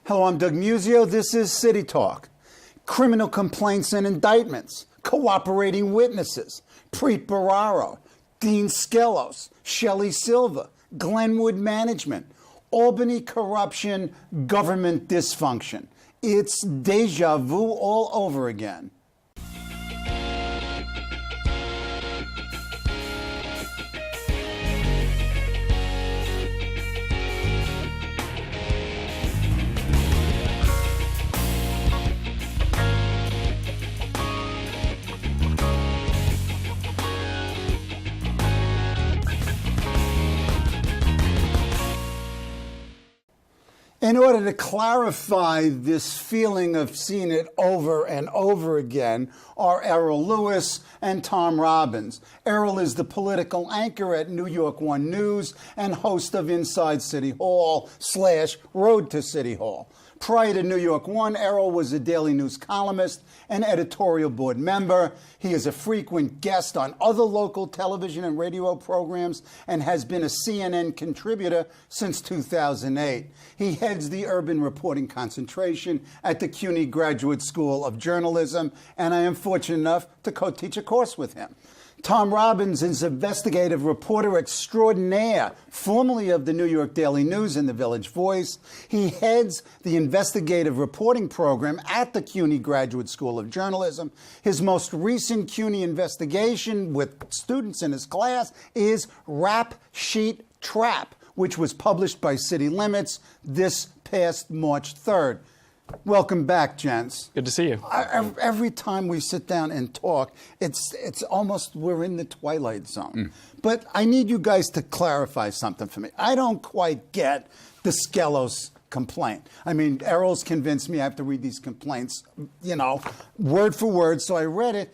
Hello, I'm Doug Muzzio. This is City Talk. Criminal complaints and indictments, cooperating witnesses, Preet Bharara, Dean Skelos, Shelley Silver, Glenwood Management, Albany corruption, government dysfunction. It's deja vu all over again. In order to clarify this feeling of seeing it over and over again are Errol Louis and Tom Robbins. Errol is the political anchor at New York One News and host of Inside City Hall / Road to City Hall. Prior to New York One, Errol was a daily news columnist and editorial board member. He is a frequent guest on other local television and radio programs and has been a CNN contributor since 2008. He heads the urban reporting concentration at the CUNY Graduate School of Journalism, and I am fortunate enough to co-teach a course with him. Tom Robbins is investigative reporter extraordinaire, formerly of the New York Daily News and the Village Voice. He heads the investigative reporting program at the CUNY Graduate School of Journalism. His most recent CUNY investigation with students in his class is Rap Sheet Trap, which was published by City Limits this past March 3rd. Welcome back, gents. Good to see you. Every time we sit down and talk, it's almost we're in the twilight zone. But I need you guys to clarify something for me. I don't quite get the Skelos complaint. I mean, Errol's convinced me I have to read these complaints, word for word, so I read it.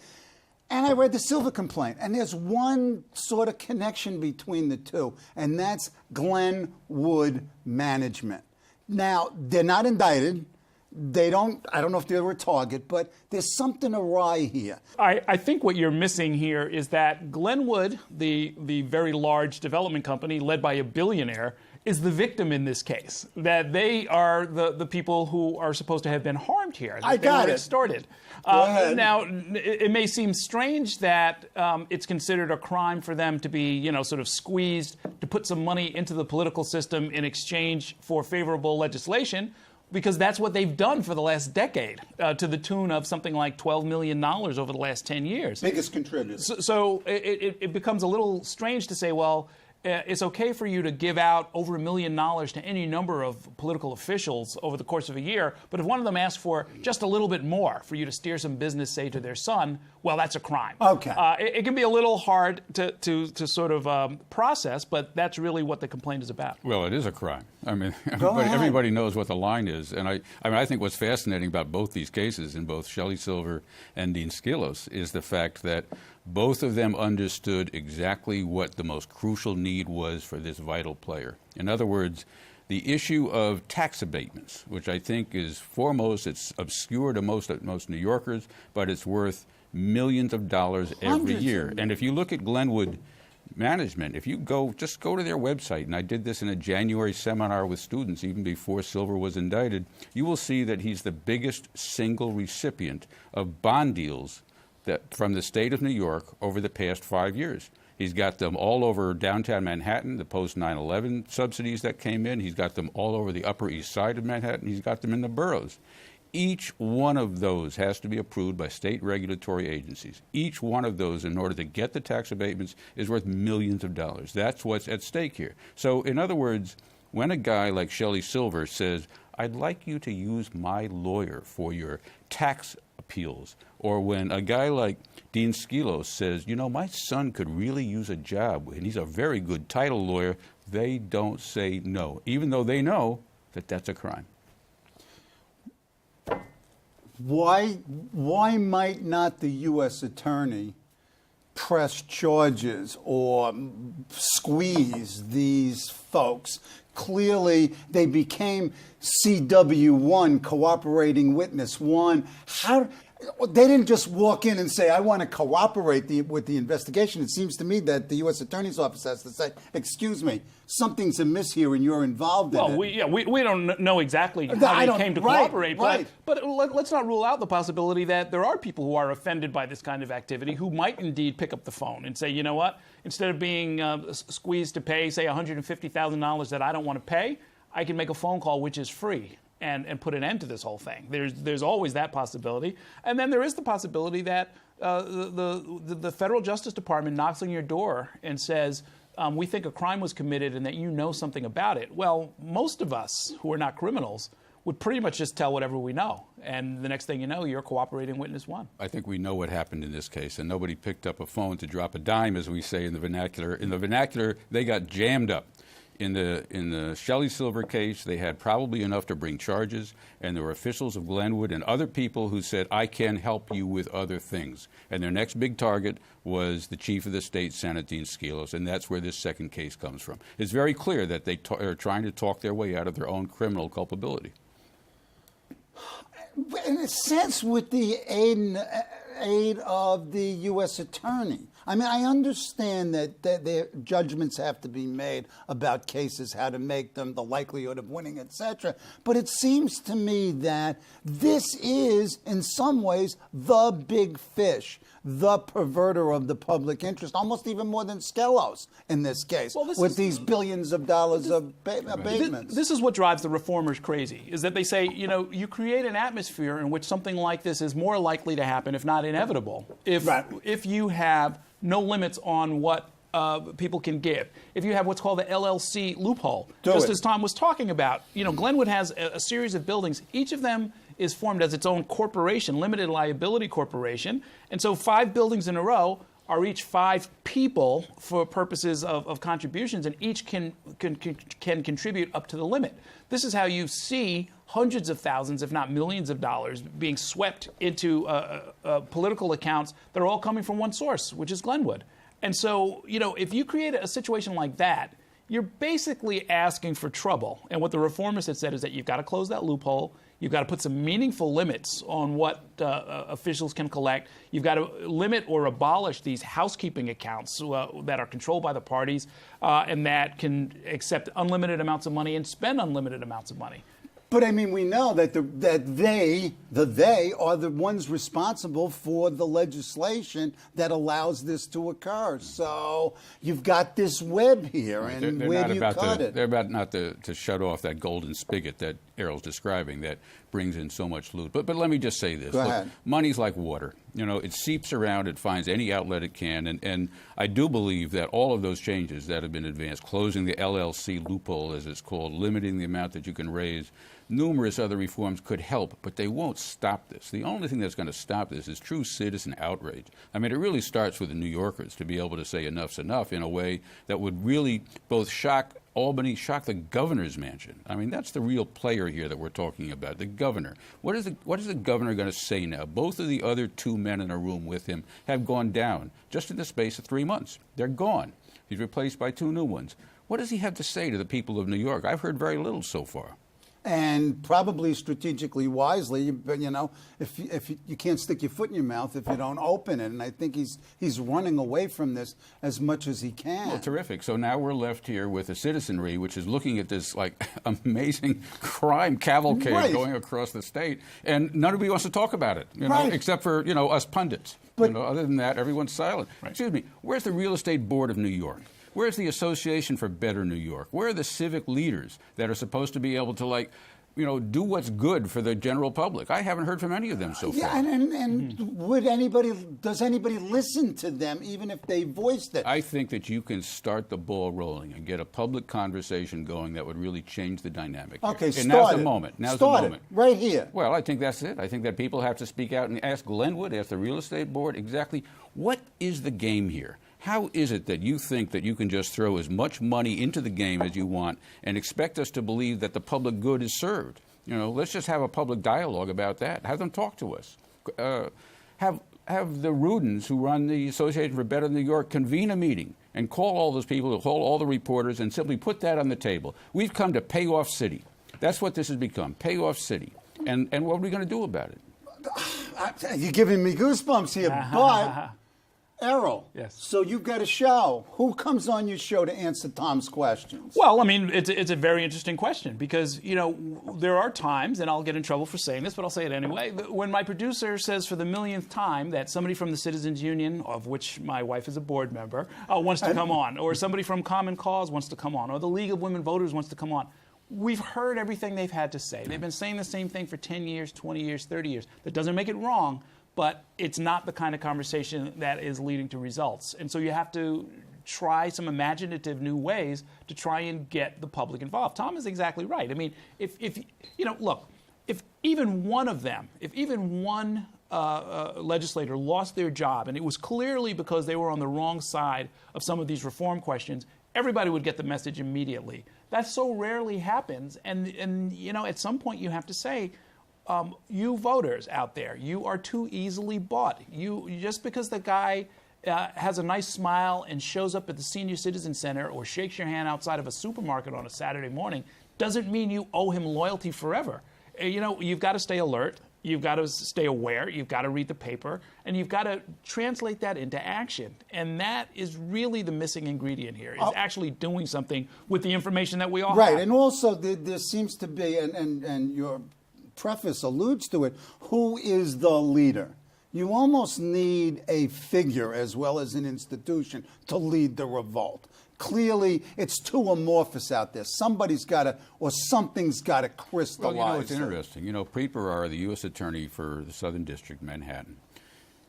And I read the Silver complaint, and there's one sort of connection between the two, and that's Glenwood Management. Now, they're not indicted. I don't know if they were a target, but there's something awry here. I think what you're missing here is that Glenwood, the very large development company led by a billionaire, is the victim in this case. That they are the people who are supposed to have been harmed here. I got it. Started. Now, it may seem strange that it's considered a crime for them to be, sort of squeezed to put some money into the political system in exchange for favorable legislation, because that's what they've done for the last decade, to the tune of something like $12 million over the last 10 years. Biggest contributor. So it becomes a little strange to say, well, it's okay for you to give out over $1 million to any number of political officials over the course of a year, but if one of them asks for just a little bit more for you to steer some business, say, to their son, well, that's a crime. Okay. It can be a little hard to sort of process, but that's really what the complaint is about. Well, it is a crime. I mean, everybody knows what the line is. And I think what's fascinating about both these cases, in both Shelley Silver and Dean Skelos, is the fact that both of them understood exactly what the most crucial need was for this vital player. In other words, the issue of tax abatements, which I think is foremost, it's obscure to most New Yorkers, but it's worth millions of dollars every year. And if you look at Glenwood Management, if you just go to their website, and I did this in a January seminar with students even before Silver was indicted, you will see that he's the biggest single recipient of bond deals from the state of New York over the past 5 years. He's got them all over downtown Manhattan, the post 9/11 subsidies that came in. He's got them all over the Upper East Side of Manhattan. He's got them in the boroughs. Each one of those has to be approved by state regulatory agencies. Each one of those, in order to get the tax abatements, is worth millions of dollars. That's what's at stake here. So, in other words, when a guy like Shelley Silver says, I'd like you to use my lawyer for your tax appeals, or when a guy like Dean Skelos says, my son could really use a job, and he's a very good title lawyer, they don't say no, even though they know that that's a crime. Why might not the U.S. attorney press charges or squeeze these folks? Clearly, they became CW1, cooperating witness 1. They didn't just walk in and say, I want to cooperate with the investigation. It seems to me that the U.S. Attorney's Office has to say, excuse me, something's amiss here and you're involved in it. Well, we don't know exactly how they came to cooperate, but let's not rule out the possibility that there are people who are offended by this kind of activity who might indeed pick up the phone and say, you know what, instead of being squeezed to pay, say, $150,000 that I don't want to pay, I can make a phone call which is free. And put an end to this whole thing. There's always that possibility. And then there is the possibility that the Federal Justice Department knocks on your door and says, we think a crime was committed and that you know something about it. Well, most of us who are not criminals would pretty much just tell whatever we know. And the next thing you know, you're cooperating witness one. I think we know what happened in this case, and nobody picked up a phone to drop a dime, as we say in the vernacular. In the vernacular, they got jammed up. In the Shelley Silver case, they had probably enough to bring charges, and there were officials of Glenwood and other people who said, I can help you with other things. And their next big target was the chief of the state, Senate Dean Skelos, and that's where this second case comes from. It's very clear that they are trying to talk their way out of their own criminal culpability. In a sense, with the aid of the U.S. Attorney. I mean, I understand that their judgments have to be made about cases, how to make them, the likelihood of winning, etc. But it seems to me that this is, in some ways, the big fish, the perverter of the public interest, almost even more than Skelos in this case, with these billions of dollars of abatements. This is what drives the reformers crazy, is that they say, you know, you create an atmosphere in which something like this is more likely to happen, if not inevitable, if you have no limits on what people can give. If you have what's called the LLC loophole, just as Tom was talking about, you know, Glenwood has a series of buildings. Each of them is formed as its own corporation, limited liability corporation, and so 5 buildings in a row are each 5 people for purposes of contributions, and each can contribute up to the limit. This is how you see hundreds of thousands, if not millions of dollars being swept into political accounts that are all coming from one source, which is Glenwood. And so, you know, if you create a situation like that, you're basically asking for trouble. And what the reformers had said is that you've got to close that loophole. You've got to put some meaningful limits on what officials can collect. You've got to limit or abolish these housekeeping accounts that are controlled by the parties and that can accept unlimited amounts of money and spend unlimited amounts of money. But I mean, we know that they are the ones responsible for the legislation that allows this to occur. So you've got this web here, and where do you cut it? They're about not to shut off that golden spigot that Errol's describing that brings in so much loot. But let me just say this. Go ahead. Money's like water. You know, it seeps around, it finds any outlet it can, and I do believe that all of those changes that have been advanced, closing the LLC loophole, as it's called, limiting the amount that you can raise, numerous other reforms could help, but they won't stop this. The only thing that's going to stop this is true citizen outrage. I mean, it really starts with the New Yorkers to be able to say enough's enough in a way that would really both shock Albany, shock the governor's mansion. I mean, that's the real player here that we're talking about, the governor. What is the governor going to say now? Both of the other 2 men in a room with him have gone down just in the space of 3 months. They're gone. He's replaced by 2 new ones. What does he have to say to the people of New York? I've heard very little so far. And probably strategically wisely, but you know, if you can't stick your foot in your mouth if you don't open it, and I think he's running away from this as much as he can. Well, terrific. So now we're left here with a citizenry which is looking at this like amazing crime cavalcade going across the state, and nobody wants to talk about it, you know, except for us pundits. But other than that, everyone's silent. Excuse me. Where's the Real Estate Board of New York? Where's the Association for Better New York? Where are the civic leaders that are supposed to be able to, do what's good for the general public? I haven't heard from any of them so far. Yeah, and does anybody listen to them, even if they voiced it? I think that you can start the ball rolling and get a public conversation going that would really change the dynamic. Okay, and now's the moment. Now's the moment. Right here. Well, I think that's it. I think that people have to speak out and ask Glenwood, ask the real estate board, exactly what is the game here? How is it that you think that you can just throw as much money into the game as you want and expect us to believe that the public good is served? Let's just have a public dialogue about that. Have them talk to us. Have the Rudins, who run the Association for Better New York, convene a meeting and call all those people, call all the reporters, and simply put that on the table. We've come to pay off city. That's what this has become, pay off city. And what are we going to do about it? You're giving me goosebumps here, but Errol, yes. So you've got a show. Who comes on your show to answer Tom's questions? Well, I mean, it's a very interesting question because, you know, there are times, and I'll get in trouble for saying this, but I'll say it anyway, when my producer says for the millionth time that somebody from the Citizens Union, of which my wife is a board member, wants to come on, or somebody from Common Cause wants to come on, or the League of Women Voters wants to come on, we've heard everything they've had to say. They've been saying the same thing for 10 years, 20 years, 30 years. That doesn't make it wrong, but it's not the kind of conversation that is leading to results. And so you have to try some imaginative new ways to try and get the public involved. Tom is exactly right. I mean, if you know, look, if even one of them, if even one legislator lost their job, and it was clearly because they were on the wrong side of some of these reform questions, everybody would get the message immediately. That so rarely happens, and you know, at some point you have to say, you voters out there, you are too easily bought. You just because the guy has a nice smile and shows up at the Senior Citizen Center or shakes your hand outside of a supermarket on a Saturday morning doesn't mean you owe him loyalty forever. You know, you've got to stay alert. You've got to stay aware. You've got to read the paper. And you've got to translate that into action. And that is really the missing ingredient here, is actually doing something with the information that we all have. Right. And also there seems to be, and your preface alludes to it, who is the leader? You almost need a figure as well as an institution to lead the revolt. Clearly, it's too amorphous out there. Somebody's got to, or something's got to crystallize. Well, you know, it's interesting. You know, Preet Bharara, the U.S. Attorney for the Southern District, Manhattan,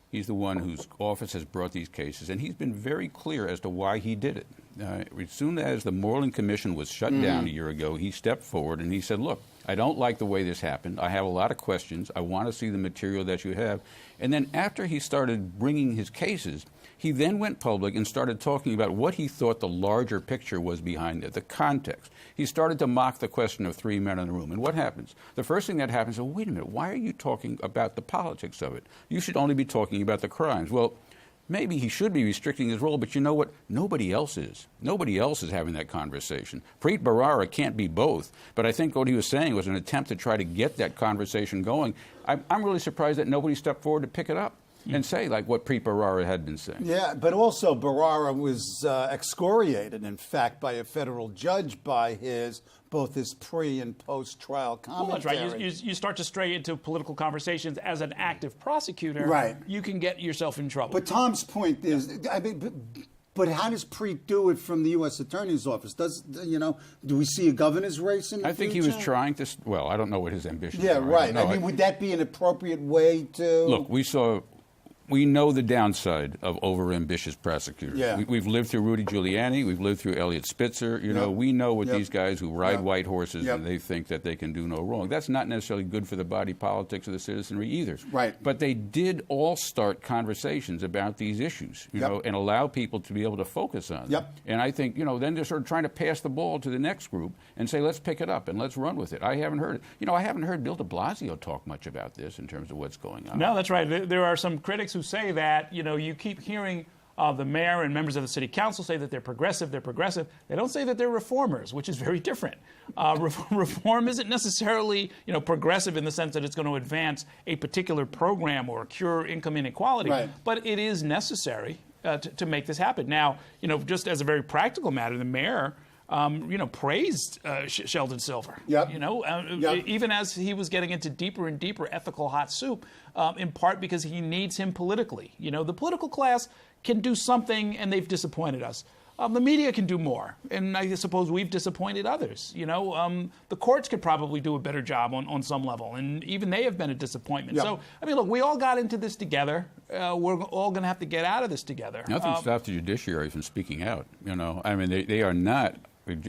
he's the one whose office has brought these cases, and he's been very clear as to why he did it. As soon as the Moreland Commission was shut down a year ago, he stepped forward and he said, look, I don't like the way this happened. I have a lot of questions. I want to see the material that you have. And then after he started bringing his cases, he then went public and started talking about what he thought the larger picture was behind it, the context. He started to mock the question of three men in the room. And what happens? The first thing that happens is, well, wait a minute, why are you talking about the politics of it? You should only be talking about the crimes. Well, maybe he should be restricting his role, but you know what? Nobody else is. Nobody else is having that conversation. Preet Bharara can't be both, but I think what he was saying was an attempt to try to get that conversation going. I'm really surprised that nobody stepped forward to pick it up and say, like what Preet Bharara had been saying. Yeah, but also Bharara was excoriated, in fact, by a federal judge by both his pre- and post-trial commentary. Well, that's right. You start to stray into political conversations as an active prosecutor. Right. You can get yourself in trouble. But Tom's point is, I mean, but how does Preet do it from the U.S. Attorney's Office? Do we see a governor's race in the I think future? he was trying to, well, I don't know what his ambitions are. Yeah, right. I mean, would that be an appropriate way to... Look, we know the downside of overambitious prosecutors. Yeah. We've lived through Rudy Giuliani. We've lived through Elliot Spitzer. You know, we know what these guys who ride white horses and they think that they can do no wrong. That's not necessarily good for the body politics of the citizenry either. Right. But they did all start conversations about these issues, you know, and allow people to be able to focus on them. And I think, you know, then they're sort of trying to pass the ball to the next group and say, let's pick it up and let's run with it. I haven't heard it. You know, I haven't heard Bill de Blasio talk much about this in terms of what's going on. No, that's right. There are some critics who say that, you know, you keep hearing the mayor and members of the city council say that they're progressive. They don't say that they're reformers, which is very different. Reform isn't necessarily, you know, progressive in the sense that it's going to advance a particular program or cure income inequality, but it is necessary to make this happen. Now, you know, just as a very practical matter, the mayor you know, praised Sheldon Silver. You know, even as he was getting into deeper and deeper ethical hot soup, in part because he needs him politically. You know, the political class can do something, and they've disappointed us. The media can do more, and I suppose we've disappointed others. You know, the courts could probably do a better job on some level, and even they have been a disappointment. So, I mean, look, we all got into this together. We're all going to have to get out of this together. Nothing stops the judiciary from speaking out. You know, I mean, they are not.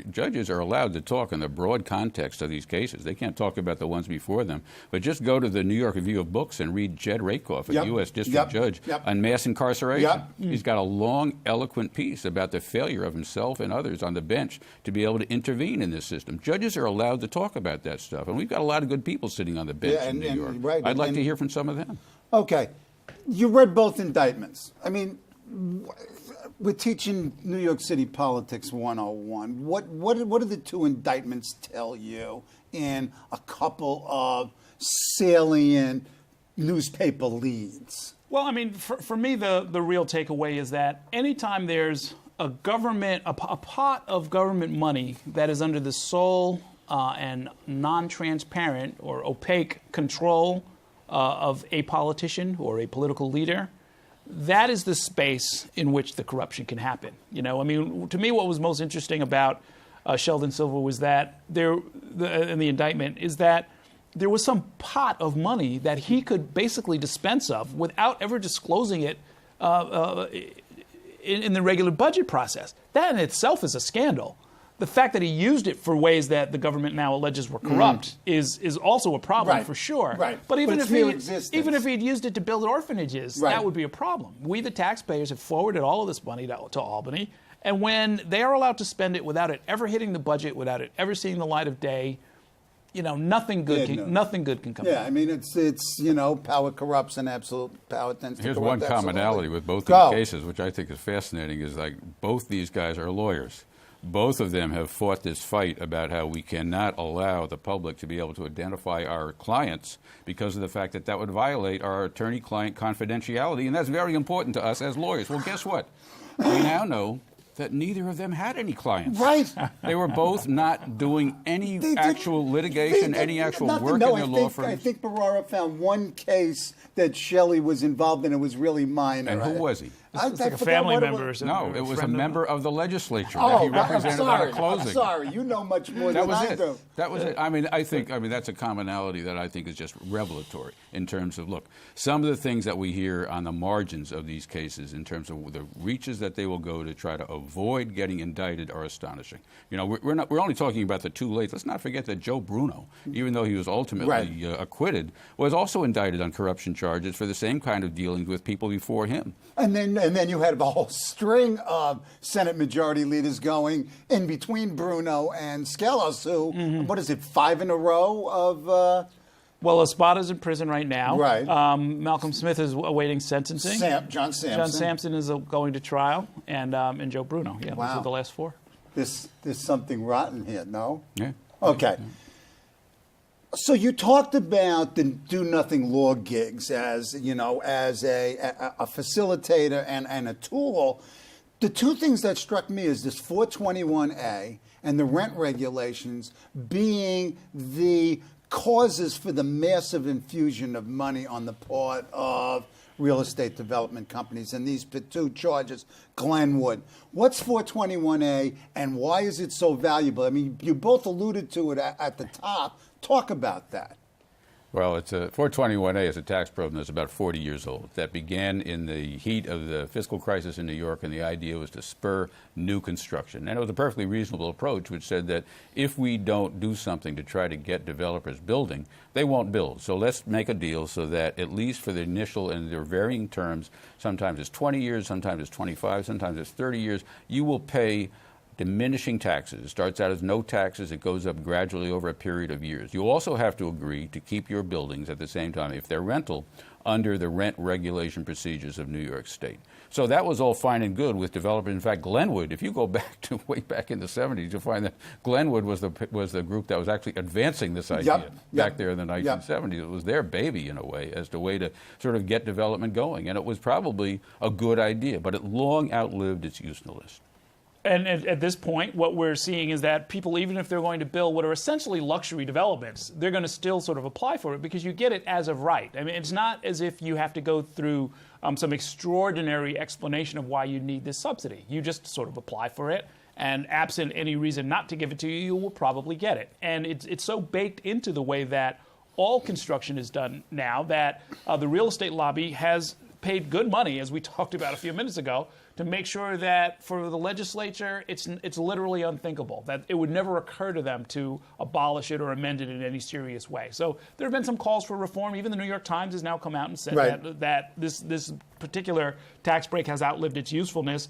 Judges are allowed to talk in the broad context of these cases. They can't talk about the ones before them. But just go to the New York Review of Books and read Jed Rakoff, a U.S. District Judge, on mass incarceration. He's got a long, eloquent piece about the failure of himself and others on the bench to be able to intervene in this system. Judges are allowed to talk about that stuff. And we've got a lot of good people sitting on the bench in New York. I'd like to hear from some of them. Okay. You read both indictments. I mean, we're teaching New York City Politics 101. What do the two indictments tell you in a couple of salient newspaper leads? Well, I mean, for me, the real takeaway is that anytime there's a pot of government money that is under the sole and non-transparent or opaque control of a politician or a political leader, that is the space in which the corruption can happen. You know, I mean, to me, what was most interesting about Sheldon Silver was that in the indictment is that there was some pot of money that he could basically dispense of without ever disclosing it in the regular budget process. That in itself is a scandal. The fact that he used it for ways that the government now alleges were corrupt is also a problem for sure. Right. But even if he'd used it to build orphanages, that would be a problem. We, the taxpayers, have forwarded all of this money to Albany, and when they are allowed to spend it without it ever hitting the budget, without it ever seeing the light of day, you know, nothing good can come. Yeah, I mean, it's you know, power corrupts and absolute power tends to corrupt. Here's one commonality with both these cases, which I think is fascinating, is like both these guys are lawyers. Both of them have fought this fight about how we cannot allow the public to be able to identify our clients because of the fact that would violate our attorney-client confidentiality, and that's very important to us as lawyers. Well, guess what? We now know that neither of them had any clients. Right. They were both not doing any actual litigation, any actual work in their law firms. I think Baruch found one case that Shelley was involved in. It was really minor. And who was he? It's like a family member or something. No, it was a member of the legislature that he represented at a closing. I'm sorry, you know much more than I do. That was it. I mean, that's a commonality that I think is just revelatory in terms of, look, some of the things that we hear on the margins of these cases in terms of the reaches that they will go to try to avoid getting indicted are astonishing. You know, we're only talking about the two late. Let's not forget that Joe Bruno, even though he was ultimately acquitted, was also indicted on corruption charges for the same kind of dealings with people before him. And then you had a whole string of Senate Majority Leaders going in between Bruno and Skelos, who, what is it, 5 in a row of... Well, Espada's in prison right now. Right. Malcolm Smith is awaiting sentencing. John Sampson. John Sampson is going to trial, and Joe Bruno. Yeah, wow. Those are the last 4. There's something rotten here, no? Yeah. Okay. Yeah. So you talked about the do-nothing law gigs as, you know, as a facilitator and a tool. The two things that struck me is this 421A and the rent regulations being the causes for the massive infusion of money on the part of real estate development companies. And these two charges, Glenwood. What's 421A and why is it so valuable? I mean, you both alluded to it at the top. Talk about that. Well, 421A is a tax program that's about 40 years old. That began in the heat of the fiscal crisis in New York, and the idea was to spur new construction. And it was a perfectly reasonable approach, which said that if we don't do something to try to get developers building, they won't build. So let's make a deal so that at least for the initial and their varying terms, sometimes it's 20 years, sometimes it's 25, sometimes it's 30 years, you will pay diminishing taxes. It starts out as no taxes. It goes up gradually over a period of years. You also have to agree to keep your buildings at the same time, if they're rental, under the rent regulation procedures of New York State. So that was all fine and good with developers. In fact, Glenwood, if you go back to way back in the 70s, you'll find that Glenwood was the group that was actually advancing this idea back there in the 1970s. It was their baby, in a way, as the way to sort of get development going. And it was probably a good idea, but it long outlived its usefulness. And at this point, what we're seeing is that people, even if they're going to build what are essentially luxury developments, they're going to still sort of apply for it because you get it as of right. I mean, it's not as if you have to go through some extraordinary explanation of why you need this subsidy. You just sort of apply for it, and absent any reason not to give it to you, you will probably get it. And it's so baked into the way that all construction is done now that the real estate lobby has paid good money, as we talked about a few minutes ago, to make sure that for the legislature, it's literally unthinkable, that it would never occur to them to abolish it or amend it in any serious way. So there have been some calls for reform. Even the New York Times has now come out and said that this particular tax break has outlived its usefulness.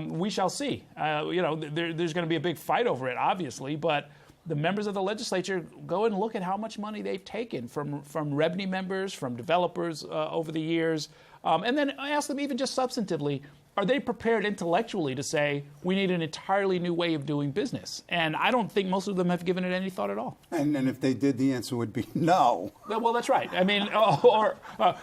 We shall see. There's going to be a big fight over it, obviously, but the members of the legislature go and look at how much money they've taken from REBNY members, from developers over the years, and then ask them even just substantively, are they prepared intellectually to say, we need an entirely new way of doing business? And I don't think most of them have given it any thought at all. And if they did, the answer would be no. Well, that's right. I mean,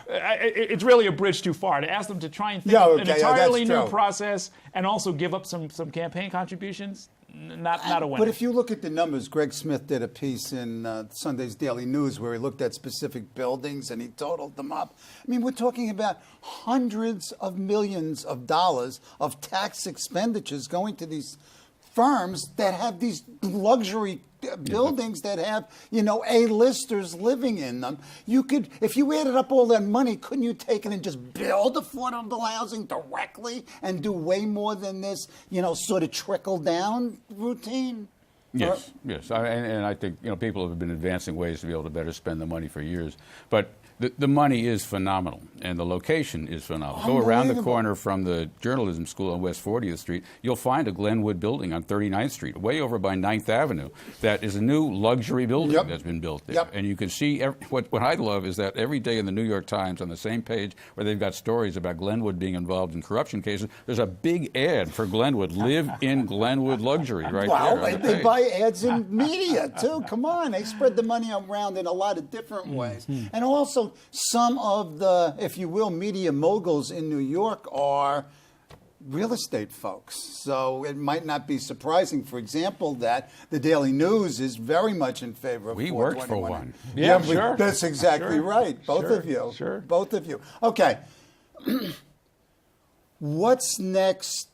it's really a bridge too far to ask them to try and think of an entirely new process and also give up some campaign contributions. Not a winner. But if you look at the numbers, Greg Smith did a piece in Sunday's Daily News where he looked at specific buildings and he totaled them up. I mean, we're talking about hundreds of millions of dollars of tax expenditures going to these firms that have these luxury buildings that have, A-listers living in them. You could, if you added up all that money, couldn't you take it and just build affordable housing directly and do way more than this, sort of trickle down routine? Yes, yes. And I think, people have been advancing ways to be able to better spend the money for years. But the money is phenomenal, and the location is phenomenal. Go around the corner from the journalism school on West 40th Street, you'll find a Glenwood building on 39th Street, way over by 9th Avenue, that is a new luxury building that's been built there. And you can see, what I love is that every day in the New York Times, on the same page where they've got stories about Glenwood being involved in corruption cases, there's a big ad for Glenwood, live in Glenwood luxury, right there. Wow, they buy ads in media, too. Come on, they spread the money around in a lot of different ways. And also, some of the, if you will, media moguls in New York are real estate folks. So it might not be surprising, for example, that the Daily News is very much in favor of 421. We worked for one. Yeah, sure. That's exactly right. Both of you. Sure. Both of you. Okay. What's next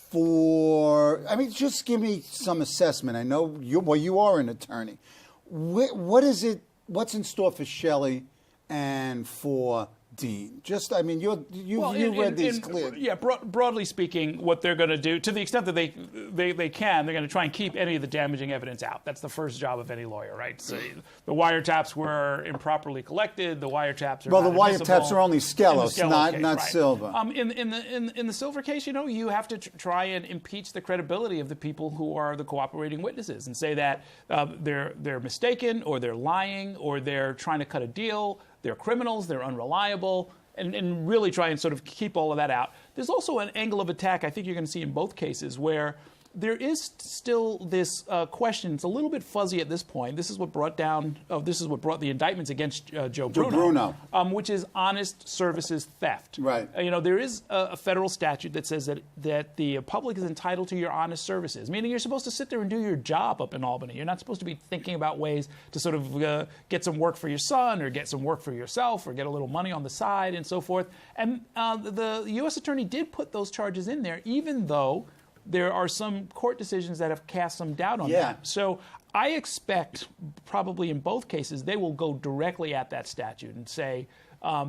for, just give me some assessment. I know you are an attorney. What is it, what's in store for Shelley and for Dean? You read these clearly. Yeah, broadly speaking, what they're going to do, to the extent that they can, they're going to try and keep any of the damaging evidence out. That's the first job of any lawyer, right? So the wiretaps were improperly collected. The wiretaps are the not wiretaps are only Skelos, not right. Silva. In the Silver case, you have to try and impeach the credibility of the people who are the cooperating witnesses and say that they're mistaken, or they're lying, or they're trying to cut a deal. They're criminals, they're unreliable, and really try and sort of keep all of that out. There's also an angle of attack I think you're going to see in both cases where there is still this question. It's a little bit fuzzy at this point. This is what brought the indictments against Joe Bruno, which is honest services theft. Right. There is a federal statute that says that the public is entitled to your honest services, meaning you're supposed to sit there and do your job up in Albany. You're not supposed to be thinking about ways to sort of get some work for your son, or get some work for yourself, or get a little money on the side, and so forth. And the U.S. Attorney did put those charges in there, even though there are some court decisions that have cast some doubt on that. So I expect probably in both cases they will go directly at that statute and say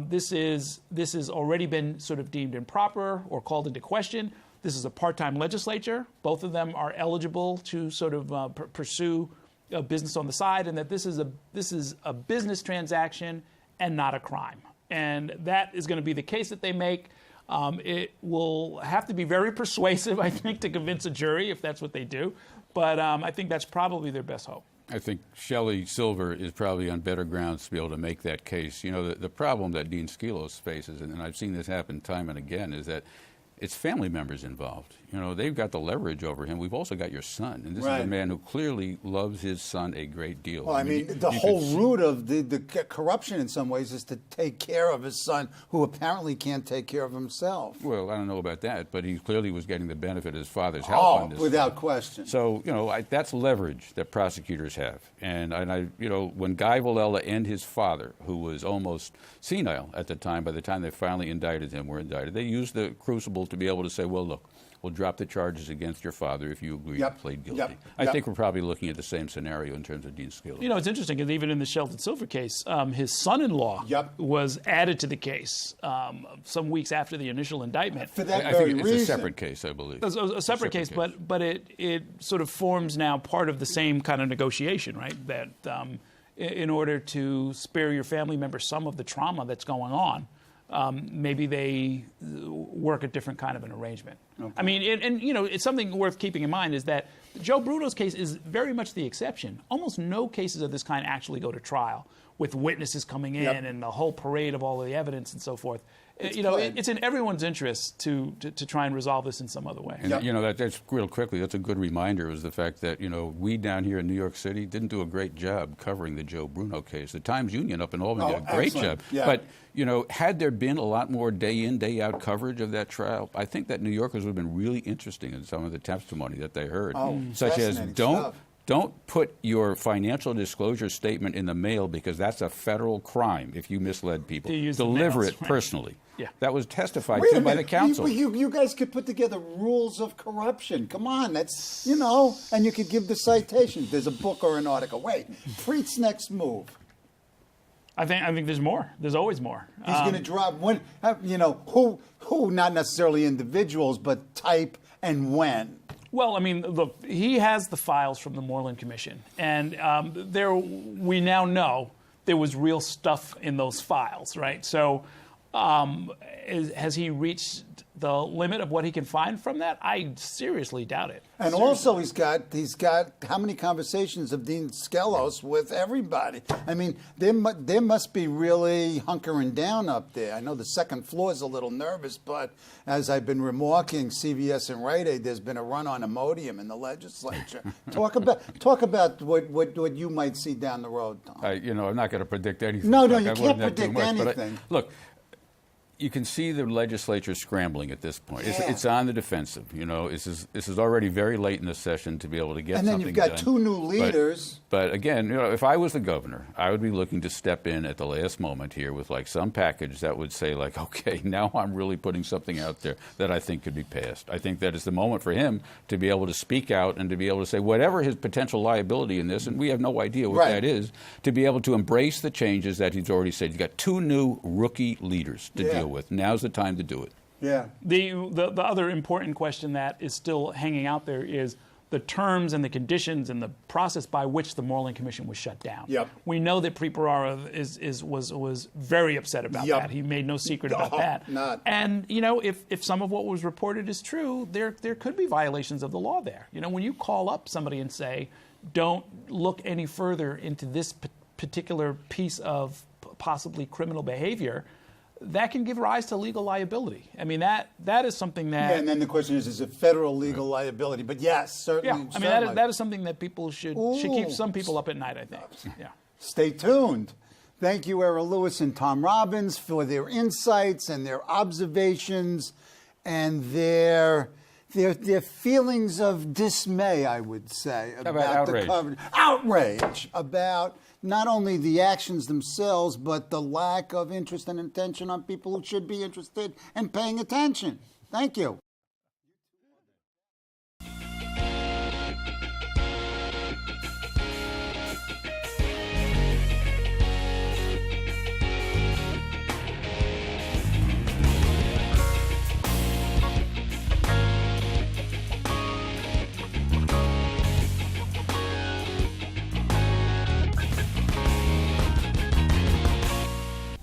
this has already been sort of deemed improper or called into question. This is a part-time legislature. Both of them are eligible to sort of pursue a business on the side, and that this is a business transaction and not a crime. And that is going to be the case that they make. It will have to be very persuasive, I think, to convince a jury if that's what they do. But I think that's probably their best hope. I think Shelley Silver is probably on better grounds to be able to make that case. The problem that Dean Skelos faces, and I've seen this happen time and again, is that it's family members involved. They've got the leverage over him. We've also got your son. And this is a man who clearly loves his son a great deal. Well, the whole root of the corruption in some ways is to take care of his son, who apparently can't take care of himself. Well, I don't know about that, but he clearly was getting the benefit of his father's help on this. Without question. So, that's leverage that prosecutors have. And when Guy Villela and his father, who was almost senile at the time, by the time they finally indicted him, they used the crucible to be able to say, well, look, we'll drop the charges against your father if you agree to plead guilty. I think we're probably looking at the same scenario in terms of Dean Skelos. It's interesting because even in the Sheldon Silver case, his son-in-law was added to the case some weeks after the initial indictment. For that I think it's a separate case, I believe. A separate case, but it sort of forms now part of the same kind of negotiation, right? That in order to spare your family members some of the trauma that's going on, maybe they work a different kind of an arrangement. Okay. It's something worth keeping in mind is that Joe Bruno's case is very much the exception. Almost no cases of this kind actually go to trial with witnesses coming in and the whole parade of all of the evidence and so forth. it's in everyone's interest to try and resolve this in some other way. And that's real quickly. That's a good reminder. Is the fact that we down here in New York City didn't do a great job covering the Joe Bruno case. The Times-Union up in Albany did a great job. Yeah. But had there been a lot more day in, day out coverage of that trial, I think that New Yorkers would have been really interesting in some of the testimony that they heard, such as Don't put your financial disclosure statement in the mail because that's a federal crime if you misled people. Deliver it personally. Yeah. That was testified to by the counsel. You guys could put together rules of corruption. Come on, that's, and you could give the citation. There's a book or an article. Wait, Preet's next move. I think there's more. There's always more. He's going to drop who, not necessarily individuals, but type and when. Well, I mean, look, he has the files from the Moreland Commission, and we now know there was real stuff in those files, right? So has he reached the limit of what he can find from that? I seriously doubt it. And also he's got how many conversations of Dean Skelos with everybody? I mean, there must be really hunkering down up there. I know the second floor is a little nervous, but as I've been remarking, CVS and Rite Aid, there's been a run on Imodium in the legislature. Talk about what you might see down the road, Tom. I'm not going to predict anything. No, you can't predict anything. Look, you can see the legislature scrambling at this point. It's on the defensive. This is already very late in the session to be able to get something done. And then you've got two new leaders. But again, if I was the governor, I would be looking to step in at the last moment here with some package that would say okay, now I'm really putting something out there that I think could be passed. I think that is the moment for him to be able to speak out and to be able to say whatever his potential liability in this, and we have no idea what that is, to be able to embrace the changes that he's already said. You've got two new rookie leaders to deal with. Now's the time to do it. Yeah. The other important question that is still hanging out there is the terms and the conditions and the process by which the Moreland Commission was shut down. Yep. We know that Preet Bharara was very upset about that. He made no secret about that. And if some of what was reported is true, there could be violations of the law there. When you call up somebody and say, don't look any further into this particular piece of possibly criminal behavior, that can give rise to legal liability. I mean, that is something that... Yeah, and then the question is it federal legal liability? But yes, certainly. Yeah, I mean, that is something that people should keep some people up at night, I think. Yeah. Stay tuned. Thank you, Errol Louis and Tom Robbins, for their insights and their observations and their feelings of dismay, I would say, about outrage. the coverage. Outrage about not only the actions themselves, but the lack of interest and attention on people who should be interested and paying attention. Thank you.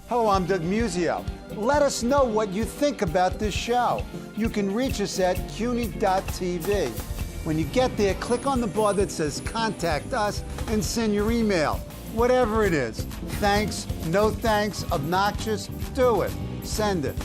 Hello, I'm Doug Muzzio. Let us know what you think about this show. You can reach us at CUNY.TV. When you get there, click on the bar that says Contact Us and send your email. Whatever it is. Thanks, no thanks, obnoxious, do it. Send it.